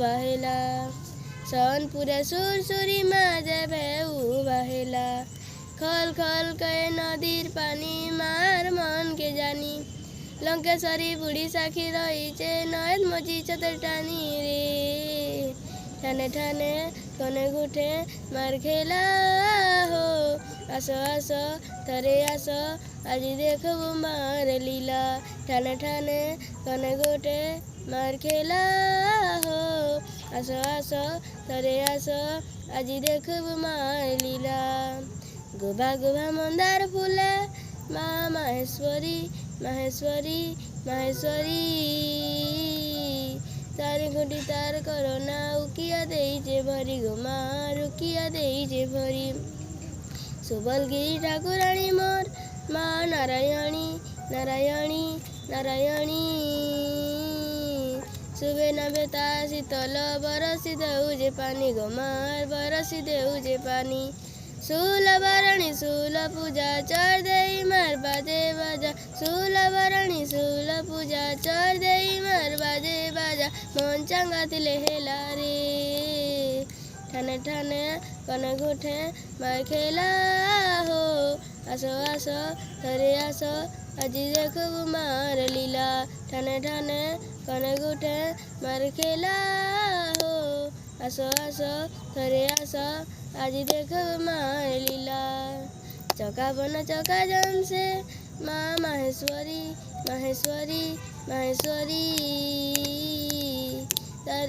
বাহেলা সনপুরে সুরসুরি মাঝে ভেউ বাহেলা খল খল কয়ে নদীর পানি মার মনকে জানি লঙ্কেশ্বরী বুড়ি সাক্ষী রইছে নয়ন মজি চোদের টানি রে ঠানে ঠানে কনে গুঠে মার খেলা হো আসো আসো থরে আসো আজি দেখবো মার লীলা ঠানে ঠানে কনে গুঠে মার খেলা হো আসো আসো থরে আসো আজি দেখবো মার লীলা গোভা গোভা মন্দার ফুলে মা মাহেশ্বরী মাহেশ্বরী মাহেশ্বরী তার ঘটি তার করোনা উকিয়া দেইছে ভরি গো মা রুকিয়া দেইছে ভরি সুবলগিরি ঠাকুরানী মোর মা নারায়ণী নারায়ণী নারায়ণী সুবে নবে তা শীতল বরসি দেউছে পানি গো মার বরসি দেউছে পানি শুল বরণী শুল পূজা চর দেই মার বাজে বাজা শুল বরণী শুল পূজা চর দেই মার বাজে বাজা মন চাঙ্গা তিলে হেলা রে ঠানে ঠানে কনে গুঠে মার খেলা হো আসো আসো ধরে আসো আজি দেখব মার লীলা ঠানে ঠানে কনে গুঠে মার খেলা হো আসো আসো ধরে আসো আজি দেখব মার লীলা চকা বনা চকা জমছে মা মাহেশ্বরী মাহেশ্বরী মাহেশ্বরী তার